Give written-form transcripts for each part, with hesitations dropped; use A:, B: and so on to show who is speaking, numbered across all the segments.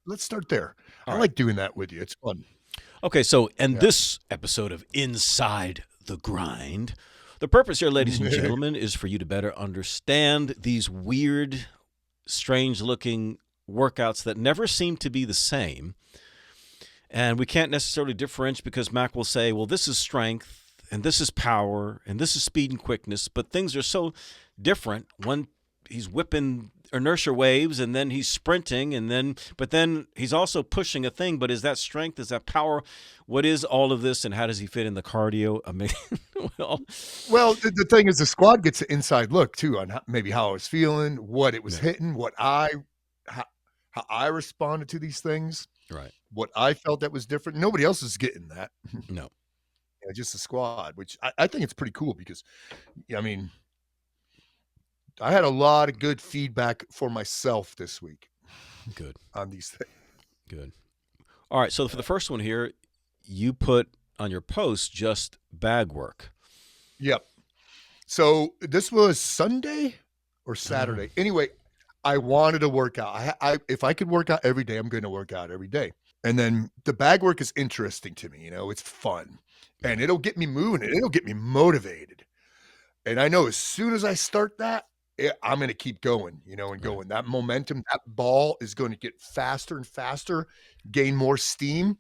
A: let's start there.
B: All
A: I
B: right.
A: like doing that with you. It's fun.
B: Okay, so in
A: Yeah.
B: this episode of Inside the Grind, the purpose here, ladies and gentlemen, is for you to better understand these weird, strange looking workouts that never seem to be the same. And we can't necessarily differentiate because Mac will say, well, this is strength and this is power and this is speed and quickness, but things are so different. One, he's whipping inertia waves and then he's sprinting but then he's also pushing a thing. But is that strength? Is that power? What is all of this and how does he fit in the cardio? I mean,
A: Well, the thing is, the squad gets an inside look too on maybe how I was feeling, what it was
B: yeah,
A: hitting, how, how I responded to these things,
B: right.
A: what I felt that was different. Nobody else is getting that.
B: No,
A: Just the squad, which I think it's pretty cool because, I mean, I had a lot of good feedback for myself this week
B: good,
A: on these things.
B: good. All right. So for the first one here, you put on your post just bag work.
A: Yep. So this was Sunday or
B: I don't know.
A: Saturday. Anyway, I wanted to work out. If I could work out every day, I'm going to work out every day. And then the bag work is interesting to me. It's fun, and it'll get me moving. And it'll get me motivated. And I know as soon as I start that, I'm going to keep going. And
B: Right.
A: going. That momentum, that ball is going to get faster and faster, gain more steam,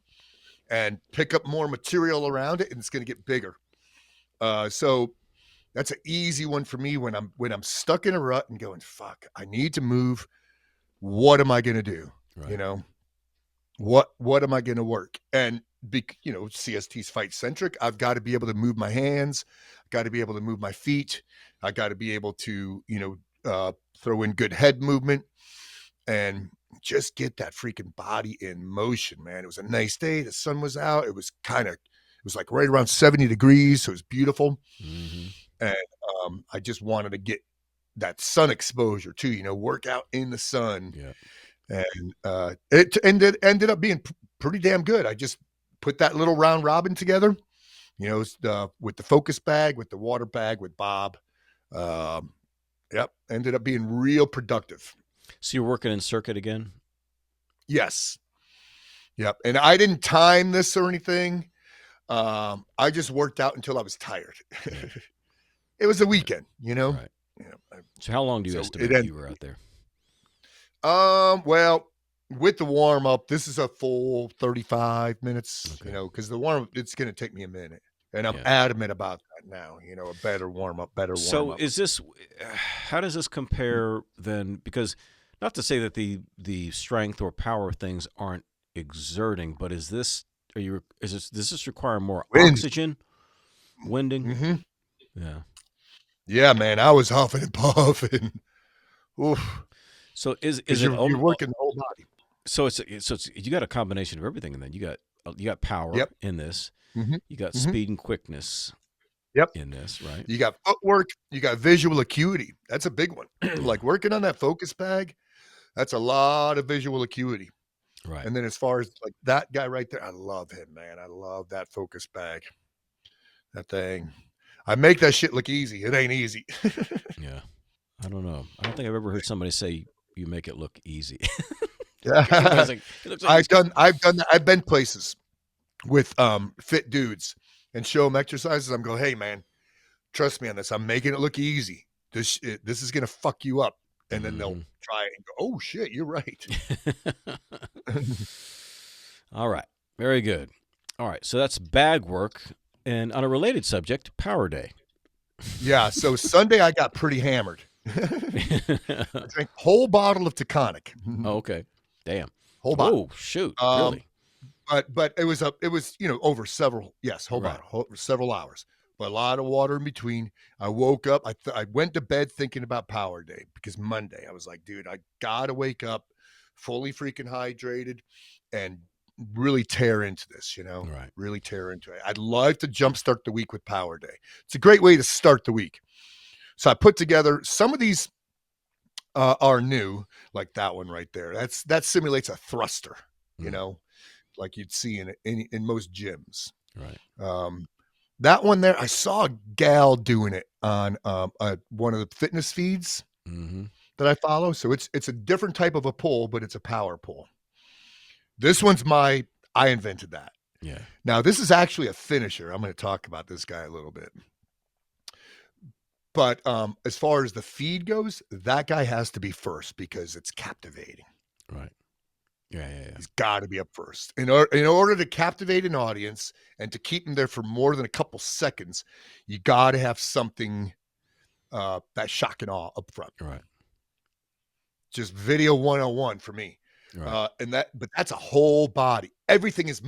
A: and pick up more material around it, and it's going to get bigger. So that's an easy one for me when I'm stuck in a rut and going, fuck, I need to move. What am I going to do?
B: Right.
A: What am I going to work? And CST's fight centric. I've got to be able to move my hands. I've got to be able to move my feet. I got to be able to, throw in good head movement and just get that freaking body in motion, man. It was a nice day. The sun was out. It was like right around 70 degrees. So it was beautiful.
B: Mm-hmm.
A: And I just wanted to get that sun exposure too, work out in the sun.
B: Yeah.
A: And it ended up being pretty damn good. I just put that little round robin together, with the focus bag, with the water bag, with Bob. Yep, ended up being real productive.
B: So you're working in circuit again?
A: Yes. Yep. And I didn't time this or anything. I just worked out until I was tired.
B: Yeah.
A: It was a weekend,
B: Right.
A: Yeah.
B: So how long do you
A: So
B: estimate you were out there?
A: Well, with the warm up, this is a full 35 minutes,
B: Okay.
A: because the warm up, it's going to take me a minute. And I'm
B: Yeah.
A: adamant about that now, a better warm up.
B: So is this? How does this compare then? Because not to say that the strength or power things aren't exerting, but is this? Does this require more
A: Wind.
B: oxygen? Winding?
A: Mm-hmm.
B: Yeah.
A: Yeah, man. I was huffing and puffing. Oof.
B: So is
A: Because
B: it?
A: you're working the whole body.
B: So it's you got a combination of everything, and then you got power
A: Yep.
B: in this.
A: Mm-hmm.
B: You got
A: Mm-hmm.
B: speed and quickness.
A: Yep.
B: In this, right?
A: You got footwork. You got visual acuity. That's a big one. Like working on that focus bag, that's a lot of visual acuity.
B: Right.
A: And then as far as like that guy right there, I love him, man. I love that focus bag. That thing. I make that shit look easy. It ain't easy.
B: Yeah. I don't know. I don't think I've ever heard somebody say you make it look easy.
A: Yeah.
B: It looks like
A: I've done that. I've been places with fit dudes and show them exercises. I'm going, hey man, trust me on this. I'm making it look easy. This is gonna fuck you up. And then they'll try it and go, oh shit, you're right.
B: All right. Very good. All right. So that's bag work. And on a related subject, Power Day.
A: Yeah. So Sunday I got pretty hammered. I drank a whole bottle of Taconic.
B: Oh, okay. Damn.
A: Whole bottle.
B: Oh, shoot. Really?
A: But it was over several, whole
B: Right.
A: bottle, several hours, but a lot of water in between. I woke up. I went to bed thinking about Power Day because Monday I was like, dude, I gotta wake up fully freaking hydrated and really tear into this,
B: Right.
A: really tear into it. I'd love to jumpstart the week with Power Day. It's a great way to start the week. So I put together some of these are new, like that one right there. That simulates a thruster, like you'd see in most gyms.
B: Right.
A: That one there, I saw a gal doing it on one of the fitness feeds
B: Mm-hmm.
A: that I follow. So it's a different type of a pull, but it's a power pull. This one's I invented that.
B: Yeah.
A: Now, this is actually a finisher. I'm going to talk about this guy a little bit. But as far as the feed goes, that guy has to be first because it's captivating.
B: Right. Yeah.
A: He's got to be up first. In order to captivate an audience and to keep them there for more than a couple seconds, you got to have something that's shock and awe up front.
B: Right.
A: Just video 101 for me.
B: Right.
A: But that's a whole body. Everything is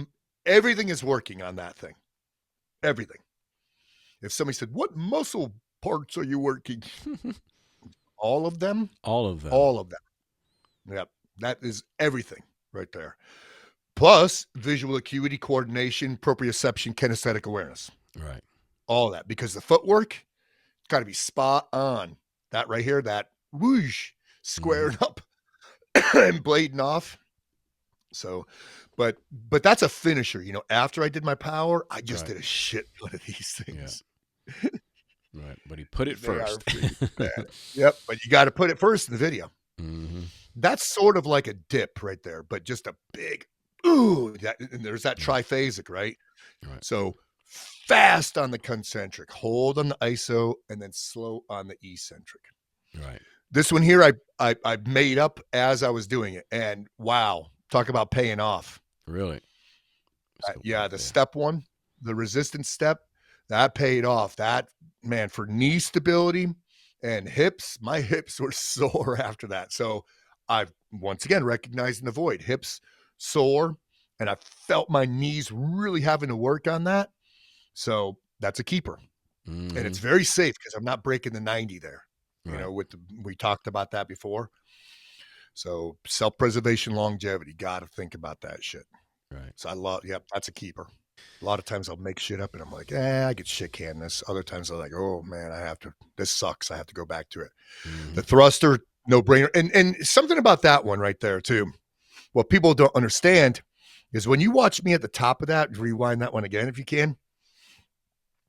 A: working on that thing. Everything. If somebody said, "What muscle parts are you working?" All of them.
B: All of them.
A: All of them. Yep. That is everything right there. Plus visual acuity, coordination, proprioception, kinesthetic awareness.
B: Right.
A: All that, because the footwork got to be spot on. That right here, that whoosh, squared up and blading off. So, but that's a finisher. You know, after I did my power, I just did a shit ton of these things.
B: Yeah. Right. But he put it first.
A: Yep. But you got to put it first in the video.
B: Mm-hmm.
A: That's sort of like a dip right there, but just a big ooh. And there's that triphasic, right?
B: Right.
A: So fast on the concentric, hold on the iso, and then slow on the eccentric.
B: Right.
A: This one here, I made up as I was doing it, and wow, talk about paying off.
B: Really?
A: Yeah, the step one, the resistance step, that paid off. That, man, for knee stability and hips, my hips were sore after that. So I've once again recognizing the void, hips sore, and I felt my knees really having to work on that. So that's a keeper.
B: Mm-hmm.
A: And it's very safe because I'm not breaking the 90 there.
B: Right.
A: You know, we talked about that before. So self-preservation, longevity, got to think about that shit.
B: Right.
A: So that's a keeper. A lot of times I'll make shit up and I'm like, I get shit canned this. Other times I'm like, oh man, this sucks. I have to go back to it.
B: Mm-hmm.
A: The thruster, no brainer. And something about that one right there too. What people don't understand is when you watch me at the top of that, rewind that one again if you can.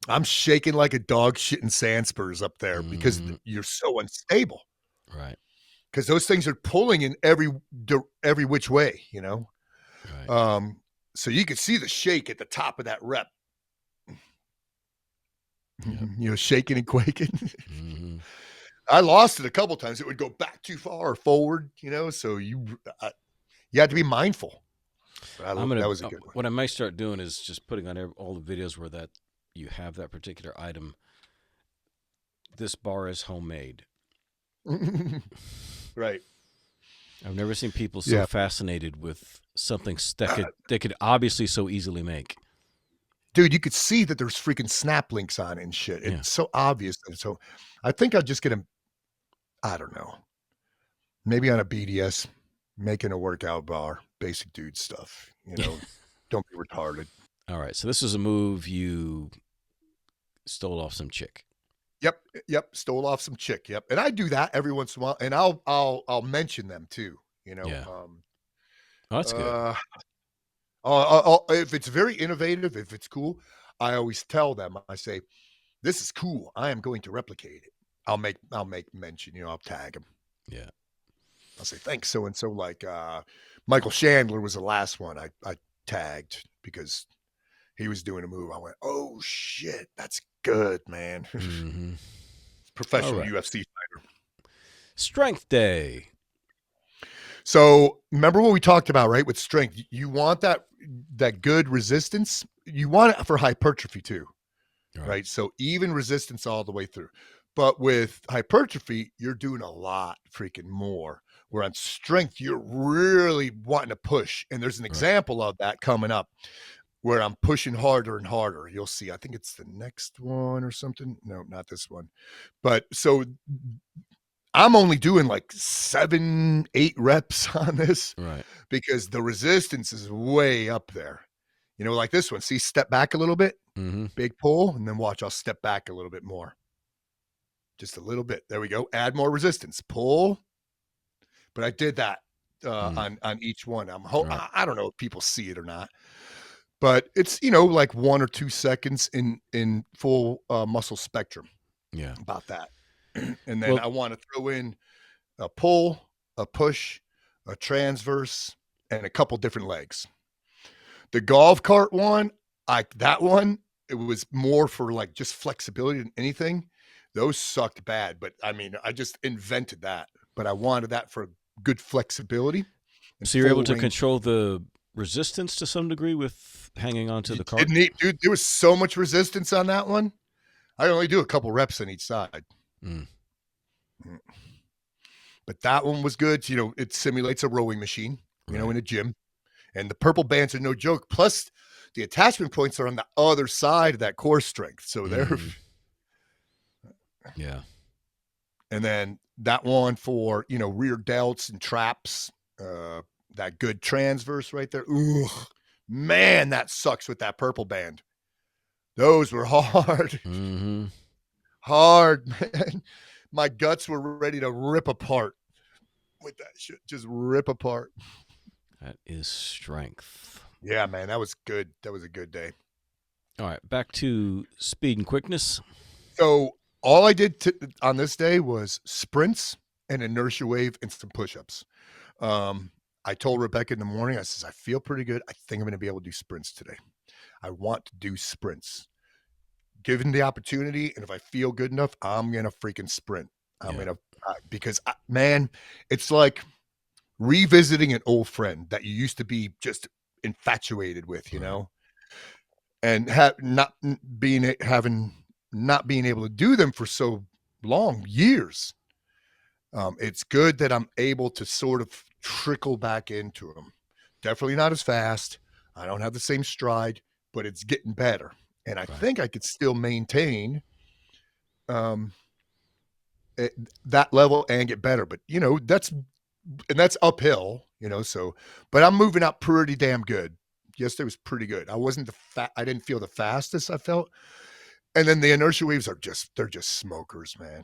A: I'm shaking like a dog shitting sand spurs up there because you're so unstable.
B: Right.
A: Because those things are pulling in every which way, you know.
B: Right.
A: So you could see the shake at the top of that rep. Yep. You know, shaking and quaking. Mm-hmm. I lost it a couple times. It would go back too far or forward, you know. So you had to be mindful. That was a good one.
B: What I might start doing is just putting on all the videos where that you have that particular item. This bar is homemade.
A: Right.
B: I've never seen people so fascinated with something they could obviously so easily make.
A: Dude, you could see that there's freaking snap links on it and shit. It's so obvious. So I think I'll just get him, I don't know, maybe on a BDS, making a workout bar, basic dude stuff, you know, don't be retarded.
B: All right. So this is a move you stole off some chick.
A: Yep. Stole off some chick. Yep. And I do that every once in a while, and I'll mention them too, you know.
B: Yeah. That's good.
A: If it's very innovative, if it's cool, I always tell them, I say, this is cool. I am going to replicate it. I'll make mention, you know, I'll tag them.
B: Yeah.
A: I'll say, thanks so-and-so. Like Michael Chandler was the last one I tagged because he was doing a move. I went, oh shit, that's good, man.
B: Mm-hmm.
A: Professional UFC fighter.
B: Strength day.
A: So remember what we talked about, right? With strength, you want that good resistance. You want it for hypertrophy too, right? So even resistance all the way through. But with hypertrophy, you're doing a lot freaking more. Where on strength, you're really wanting to push. And there's an example of that coming up where I'm pushing harder and harder. You'll see. I think it's the next one or something. No, not this one. But so I'm only doing like 7-8 reps on this,
B: right?
A: Because the resistance is way up there. You know, like this one. See, step back a little bit, big pull, and then watch. I'll step back a little bit more, just a little bit. There we go. Add more resistance. Pull. But I did that on each one. I don't know if people see it or not, but it's, you know, like 1 or 2 seconds in full muscle spectrum.
B: Yeah,
A: about that. And then I want to throw in a pull, a push, a transverse, and a couple different legs. The golf cart one, it was more for like just flexibility than anything. Those sucked bad, but I mean, I just invented that, but I wanted that for good flexibility and
B: So you're able
A: full
B: to
A: range.
B: control the resistance to some degree with hanging onto
A: You
B: the cart?
A: kidding me, dude? There was so much resistance on that one. I only do a couple reps on each side.
B: Mm.
A: But that one was good. You know, it simulates a rowing machine,
B: Right.
A: in a gym. And the purple bands are no joke. Plus, the attachment points are on the other side of that core strength. So they're,
B: Yeah.
A: and then that one for, rear delts and traps, that good transverse right there. Ooh, man, that sucks with that purple band. Those were hard,
B: Mm-hmm.
A: hard, man. My guts were ready to rip apart with that shit. Just rip apart.
B: That is strength.
A: Yeah, man, that was good. That was a good day.
B: All right, back to speed and quickness.
A: So all I did on this day was sprints and inertia wave and some push-ups. I told Rebecca in the morning, I says, I feel pretty good. I think I'm going to be able to do sprints today. I want to do sprints. Given the opportunity, and if I feel good enough, I'm going to freaking sprint. I'm
B: Yeah.
A: going to, because man, it's like revisiting an old friend that you used to be just infatuated with,
B: Right.
A: and not being able to do them for so long, years. It's good that I'm able to sort of trickle back into them. Definitely not as fast. I don't have the same stride, but it's getting better. And I
B: Right.
A: think I could still maintain um, that level and get better. But that's uphill. So, but I'm moving up pretty damn good. Yesterday was pretty good. I wasn't I didn't feel the fastest I felt. And then the inertia waves they're just smokers, man.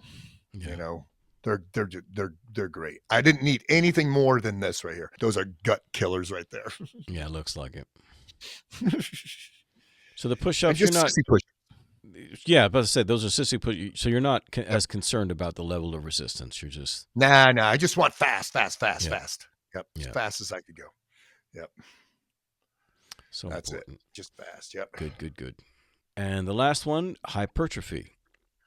B: Yeah.
A: You know, they're great. I didn't need anything more than this right here. Those are gut killers right there.
B: Yeah, it looks like it. So the
A: And
B: push-ups, you're
A: just
B: not.
A: sissy push.
B: Yeah, but I said those are sissy push. So you're not as concerned about the level of resistance. You're just.
A: Nah. I just want fast, fast, fast,
B: Yeah.
A: fast. Yep, as
B: Yeah.
A: fast as I could go. Yep,
B: So
A: that's
B: important.
A: it. Just fast. Yep.
B: Good. And the last one, hypertrophy.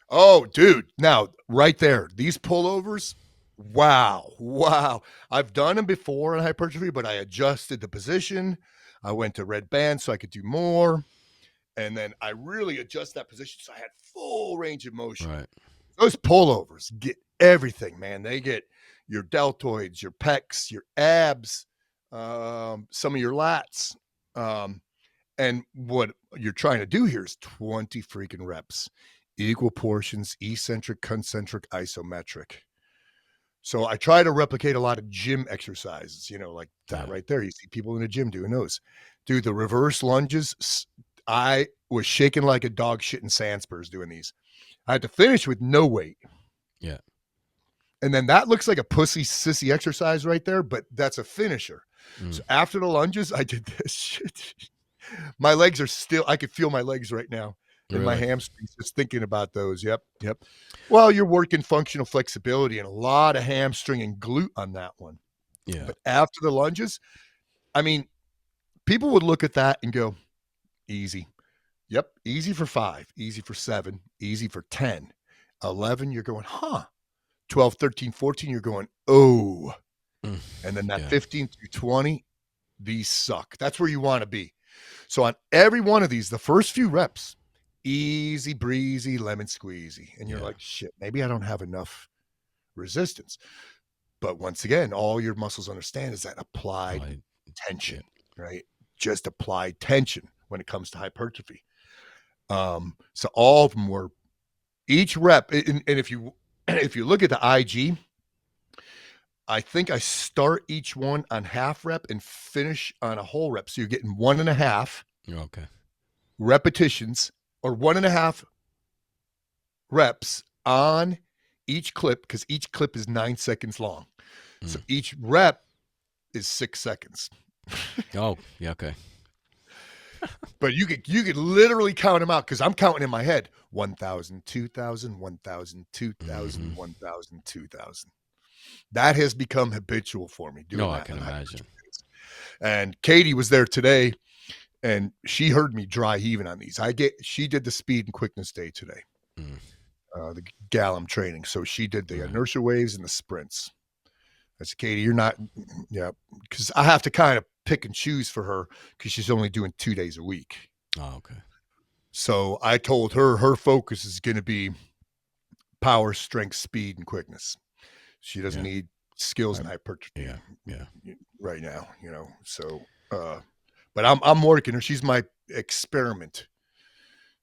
A: Oh, dude. Now, right there, these pullovers. Wow. I've done them before in hypertrophy, but I adjusted the position. I went to red band so I could do more. And then I really adjust that position so I had full range of motion.
B: Right.
A: Those pullovers get everything, man. They get your deltoids, your pecs, your abs, some of your lats. And what you're trying to do here is 20 freaking reps, equal portions, eccentric, concentric, isometric. So I try to replicate a lot of gym exercises, like that
B: Yeah.
A: right there. You see people in the gym doing those. Dude, the reverse lunges, I was shaking like a dog shit in Sandspurs doing these. I had to finish with no weight.
B: Yeah.
A: And then that looks like a pussy sissy exercise right there, but that's a finisher. So after the lunges, I did this shit. My legs are still, I could feel my legs right now and my
B: Really.
A: hamstrings just thinking about those. Yep. Well, you're working functional flexibility and a lot of hamstring and glute on that one.
B: Yeah.
A: But after the lunges, I mean, people would look at that and go, easy. Yep. Easy for 5, easy for 7, easy for 10. 11, you're going, huh. 12, 13, 14, you're going, oh. And then that 15 through 20, these suck. That's where you want to be. So on every one of these, the first few reps, easy breezy, lemon squeezy. And you're like, shit, maybe I don't have enough resistance. But once again, all your muscles understand is that applied tension, right? Just applied tension when it comes to hypertrophy. So all of them were each rep. And if you look at the IG, I think I start each one on half rep and finish on a whole rep. So you're getting 1.5 repetitions or 1.5 reps on each clip because each clip is 9 seconds long. So each rep is 6 seconds.
B: Oh, yeah, okay.
A: But you could literally count them out because I'm counting in my head 1,000, 2,000, 1,000, 2,000, 1,000, 2,000. That has become habitual for me. Doing
B: No, I
A: that
B: can imagine.
A: And Katie was there today, and she heard me dry heaving on these. She did the speed and quickness day today,
B: Mm.
A: the gal I'm training. So she did the
B: Right.
A: inertia waves and the sprints. I said, Katie, you're not, yeah, because I have to kind of pick and choose for her because she's only doing 2 days a week.
B: Oh, okay.
A: So I told her her focus is going to be power, strength, speed, and quickness. She doesn't
B: Yeah.
A: need skills and hypertrophy
B: Yeah.
A: right now, So, but I'm working her. She's my experiment,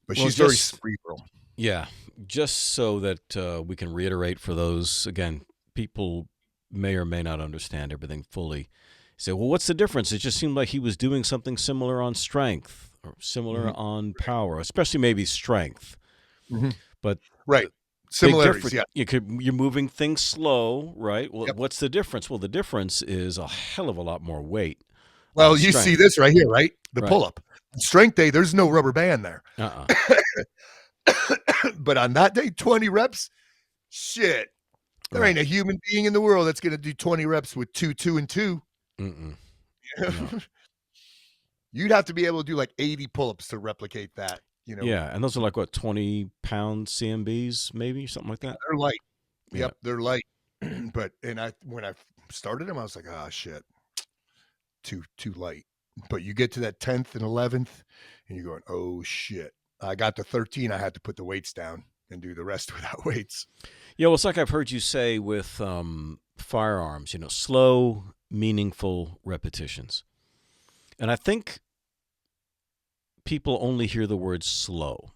A: but
B: Well,
A: she's very
B: just
A: cerebral.
B: yeah, just so that we can reiterate for those again, people may or may not understand everything fully. Say, well, what's the difference? It just seemed like he was doing something similar on strength or similar
A: Mhm.
B: on power, especially maybe strength.
A: Mhm.
B: But
A: Right.
B: the big
A: Similarities.
B: difference,
A: Yeah.
B: you're moving things slow, right? Well,
A: Yep.
B: what's the difference? Well, the difference is a hell of a lot more weight on
A: Well, you see
B: strength.
A: this right here, right? The
B: Right.
A: pull up. Strength day, there's no rubber band there.
B: Uh-uh.
A: But on that day, 20 reps, shit. There ain't
B: Right.
A: a human being in the world that's going to do 20 reps with 2, 2, and 2.
B: Mm-mm. No.
A: You'd have to be able to do like 80 pull-ups to replicate that.
B: Yeah, and those are like what, 20-pound CMBs, maybe something like that.
A: They're light.
B: Yeah.
A: Yep, they're light. But when I started them, I was like, ah, shit, too light. But you get to that 10th and 11th, and you're going, oh shit. I got to 13. I had to put the weights down and do the rest without weights.
B: Yeah, well, it's like I've heard you say with firearms, slow, meaningful repetitions. And I think people only hear the word slow.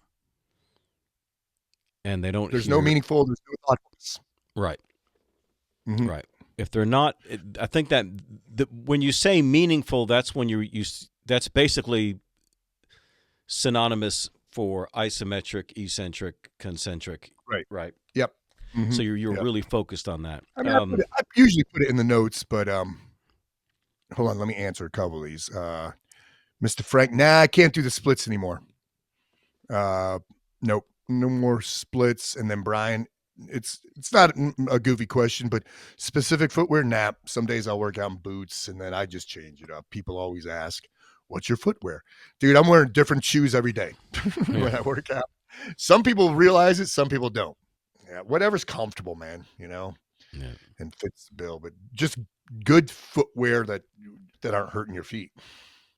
B: And they don't
A: There's
B: hear
A: no meaningful. There's no thoughtfulness.
B: right.
A: Mhm.
B: Right. If they're not, I think that when you say meaningful, that's when that's basically synonymous for isometric, eccentric, concentric.
A: Right.
B: Right.
A: Yep. Mhm.
B: So you're
A: Yep.
B: really focused on that.
A: I mean, I usually put it in the notes, but hold on, let me answer a couple of these. Mr. Frank, nah, I can't do the splits anymore. Nope, no more splits. And then Brian, it's not a goofy question, but specific footwear, nah. Some days I'll work out in boots, and then I just change it up. People always ask, "What's your footwear, dude?" I'm wearing different shoes every day when I work out. Some people realize it, some people don't. Yeah, whatever's comfortable, man. And fits the bill, but just good footwear that aren't hurting your feet.